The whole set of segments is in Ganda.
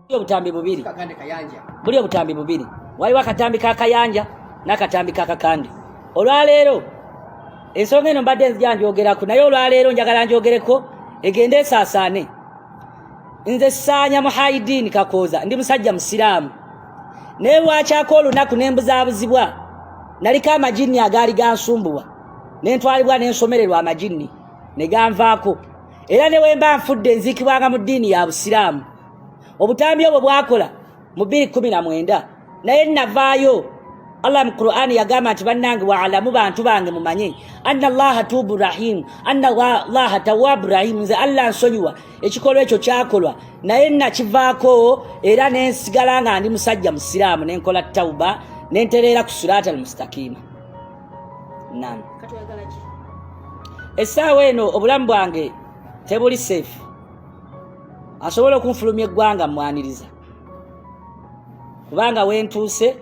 obutambi bubiri buli obutambi bubiri waliwo akatambi ka kayanja n'akatambi ka kakande. Olwaleero ensonga eno mbadde nzija njogerako naye olwaleero njagala njogereko egende esaasaane. Nze Ssaanya Muhaidiini Kakooza ndi musajja musiraamu naye lwakyako olunaku nembuzaabuzibwa naliko amajinni agaali gansumbuwa nentwalibwa nensomererwa amajinni ne ganvaako era ne wemba nfudde nziikibwanga mu ddiini ya busiraamu. Obutambi obwo bwakola mu 2019 naye navaayo. Allah mu Qur'ani yagamba nti bannange waalamu bantu bange mumanye anna Allaha tubu rahim anna Allaha tawwabu rahim. Nze Allah nsonyiwa ekikolwa ekyo kyakolwa naye nakivaako era nensigala nga ndi musajja musiraamu nenkola tawuba nentereera ku sirata al-mustaqima. Naam. Essaawa eno obulamu bwange tebuli safe. Asobola okunfulumya eggwanga mwaniriza kubanga wentuuse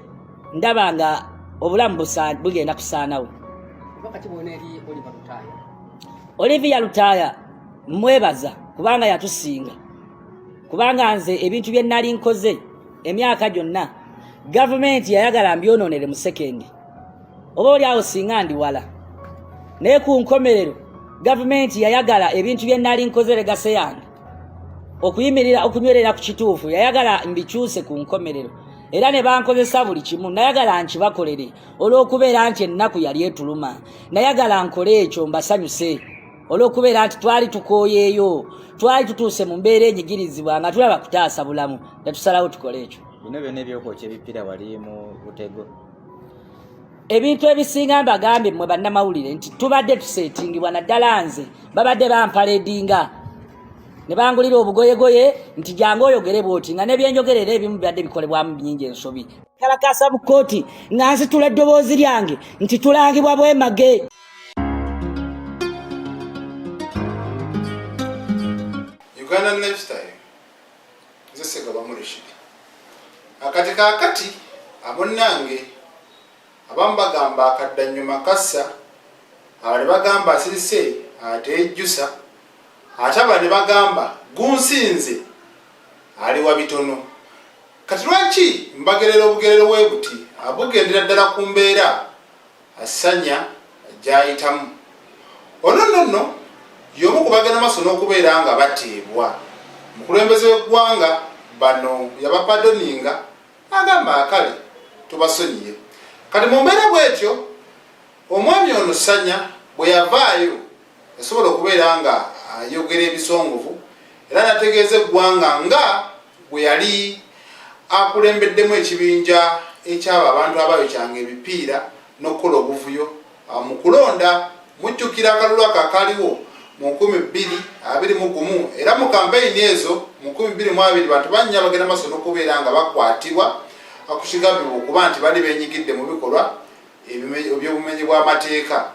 ndaba nga obulamu bugenda kusaanawo. Olivia Lutaaya mwebaza kubanga yatusinga, kubanga nze ebintu bye nnali nkoze emyaka gyonna gavumenti yayagala mbyonoonere mu sekendi oba oli awo singa ndi wala, naye ku nkomerero gavumenti yayagala ebintu bye nnali nkoze legase yange okuyimirira okunywerera ku kituufu yayagala mbikyuse ku nkomerero era ne bankozesa buli kimu. Nayagala nkibakolere olw'okubeera nti ennaku yali etuluma, nayagala nkole ekyo mbasanyuse olw'okubeera nti twali tukooyeeyo, twali tutuuse mu mbeera enyigirizibwa nga tulaba kutaasa bulamu netusalawo tukole ekyo. Bino byonna ebyokwokya ebipira wali mu Butego? Ebintu ebisinga mbagambye mmwe bannamawulire nti tubadde tuseetingibwa naddala nze babadde bampaledinga ne bangulira obugoyegoye nti jangu oyogere bwoti nga nebyenjogerera ebimu bibadde bikolebwamu bingi ensobi. Kalakasa mu kkooti nga nsitula eddoboozi lyange nti tulangibwa bwemage. Ugandan lifestyle nze Ssekaba Rashid. Akati kaakati abonnange abamu bagamba akaddanyuma kassa, abali bagamba asirise ate ejjusa, ate abali bagamba gunsinze ali wa bitono. Kati lwaki mbagerera obugerero bwe buti abugendera ddala ku mbeera asanya gyayitamu. Ono nno y'omu ku bagenda maaso n'okubeera nga bateebwa. Mukulembeze w'eggwanga bano yabapadoninga agamba akale tubasonyiye. Kati mu mbeera bw'etyo omwami ono Sanya bwe yavaayo yasobola okubeera nga ayogera ebisongovu era nategeeza eggwanga nga bwe yali akulembeddemu ekibinja ekyabo abantu abayokyanga ebipiira n'okukola obuvuyo mu kulonda. Mujjukira akalulu akakaliwo mu 2021 era mu kampeyini ezo mu 2022 bantu bannya bagenda maaso n'okubeera nga bakwatibwa akusigambibwa okuba nti bali benyigidde mu bikolwa eby'obumenyi bw'amateeka.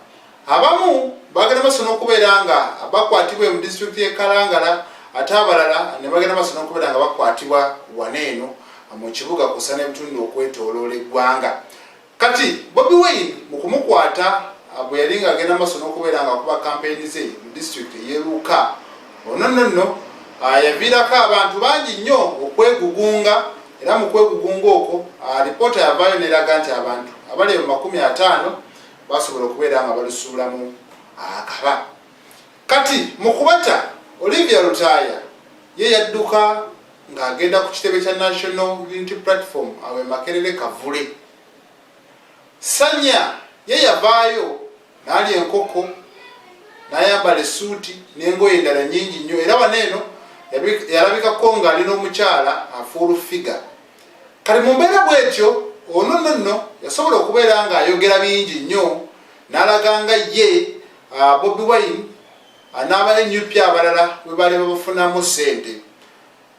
Abamu bagenda maaso n'okubeera nga bakwatibwa mu disitulikiti y'e Kalangala ate abalala ne bagenda maaso n'okubeera nga bakwatibwa waneeno mu kibuga kusa n'ebitundu okwetooloola eggwanga. Kati Bobi Wine mu kumukwata bwe yali nga agenda maaso n'okubeera nga akuba kampeyini ze mu disitulikiti y'Eruka, ono nno yaviirako abantu bangi nnyo okwegugunga era mu kwegugunga okwo alipoota yavaayo n'eraga nti abantu abali mu 50 basobola okubeera nga balusuulamu akaba. Kati mu kubata Olivia Lutaaya ye yadduka ng'agenda ku kitebe kya National Unity Platform awe Makerere Kavule. Sanya ye yavaayo n'ali enkoko n'ayambala essuuti n'engoye endala nnyingi nnyo era waneeno yalabikako ng'alina omukyala afuulu figa. Kati mu mbeera bw'etyo ono nno yasobola okubeera ng'ayogera bingi nnyo n'alaga nga ye Bobi Wine n'abannyupi abalala bwe bali babafunamu ssente.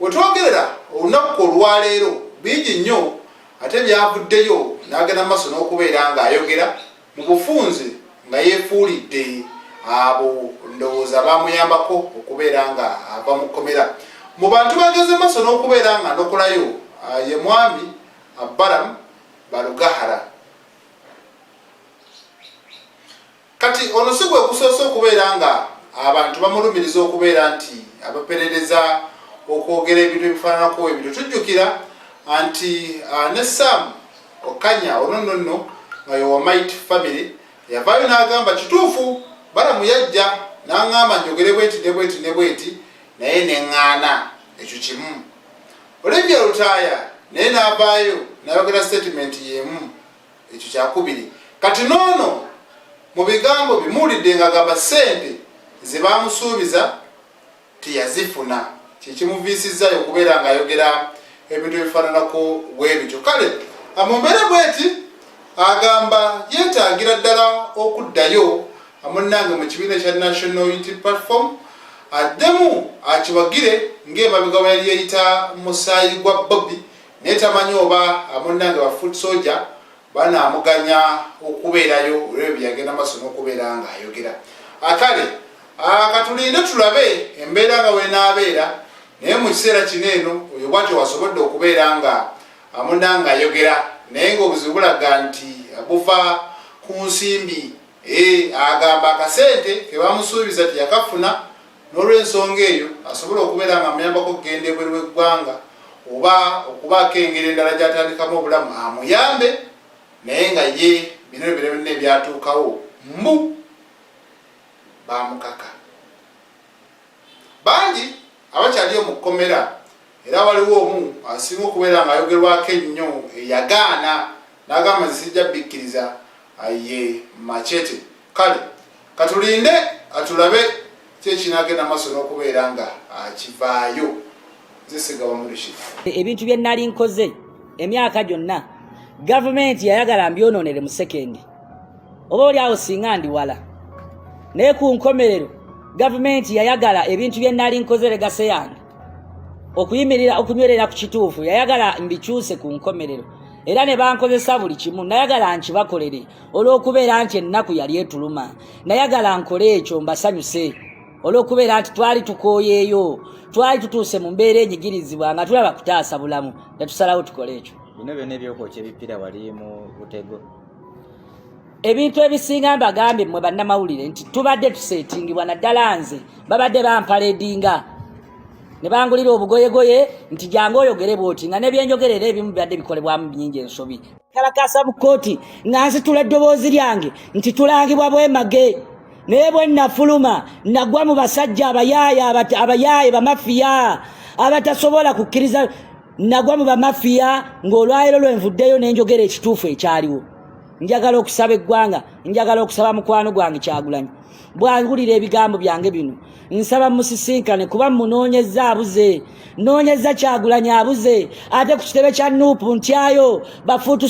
We twogerera olunaku olwaleero bingi nnyo ate byavuddeyo n'agenda maaso n'okubeera ng'ayogera mu bufunze nga yeefuulidde abo ndowooza bamuyambako okubeera nga ava mu kkomera. Mu bantu bageze maaso n'okubeera nga nokolayo ye mwami Balaam Balugahara. Kati ono si gwe gusoose okubeera nga abantu bamulumiriza okubeera nti abaperereza okwogera ebintu ebifaananako ebintu. Tujjukira anti ne Sam Okanya ononno nga ye wa Might Family yavaayo n'agamba kituufu balamu yajja n'aŋŋamba njogere bweti ne bweti ne bweti naye neŋŋaana ekyo kimu. Olivia Lutaaya naye n'avaayo n'ayogera statement y'emu, ekyo kyakubiri. Kati noono mu bigambo bimuwulidde ng'agamba ssente ze baamusuubiza teyazifuna, kyekimuviisizzayo okubeera ng'ayogera ebintu ebifaananako bwebityo. Kale mu mbeera bweti agamba yeetaagira ddala okuddayo amunnange mu kibiina ekya National Unity Platform addemu akibagire ng'emabega we yali yeyita musaayi gwa Bobby, naye tamanyi oba amunnange ba Foot Soldier banaamuganya okubeerayo olwebyo byagenda maaso n'okubeera ng'ayogera. Akale katulinde tulabe embeera nga wenaabeera, naye mu kiseera kino eno oyo bwatyo wasobodde okubeera nga amunnange ayogera, naye ng'obuzibu bulaga nti buva ku nsimbi. Agamba akasente ke bamusuubiza teyakafuna, n'olw'ensonga eyo asobole okubeera nga amuyambako okugenda ebweru w'eggwanga oba okubaako engeri endala gy'atandikamu obulamu amuyambe, naye nga ye bino byonna ebyatuukawo mbu bamukaka. Bangi abakyali mu kkomera, era waliwo omu asinga okubeera ng'ayogerwako ennyo eyagaana n'agamba nti sijja bikkiriza ye Machete. Kale katulinde atulabe kyekinagenda maaso n'okubeera nga akivaayo. Zisigawa mu Rashid. Ebintu bye nali nkoze emyaka gyonna gavumenti yayagala mbyonoonere mu sekendi, oba oli awo singa ndi wala, naye ku nkomerero gavumenti yayagala ebintu bye nali nkoze legase yange okuyimirira okunywerera ku kituufu, yayagala mbikyuse ku nkomerero, era ne bankozesa buli kimu. Nayagala nkibakolere olw'okubeera nti ennaku yali etuluma, nayagala nkole ekyo mbasanyuse olw'okubeera nti twali tukooyeeyo, twali tutuuse mu mbeera enyigirizibwa nga tulaba kutaasa bulamu, netusalawo tukole ekyo. Bino byonna ebyokwoki ebipiira wali mu Butego? Ebintu ebisinga mbagambye mmwe bannamawulire nti tubadde tuseetingibwa, naddala nze babadde bampaledinga ne bangulira obugoyegoye nti jangu oyogere bwoti, nga nebyenjogerera ebimu bibadde bikolebwamu bingi ensobi. Kalakasa mu kkooti nga nsitula eddoboozi lyange nti tulangibwa bwemage, naye bwe nafuluma nagwa mu basajja abayaaye bamafiya abatasobola kukkiriza, nagwa mu bamafiya ng'olwaliro lwenvuddeyo nenjogera ekituufu ekyaliwo. Njagala okusaba eggwanga, njagala okusaba mukwano gwange Kyagulanyi bwangulira ebigambo byange bino, nsaba musisinkane kuba munoonyezza abuze, noonyezza Kyagulanyi abuze, ate ku kitebe kya Nuupu ntyayo bafuutu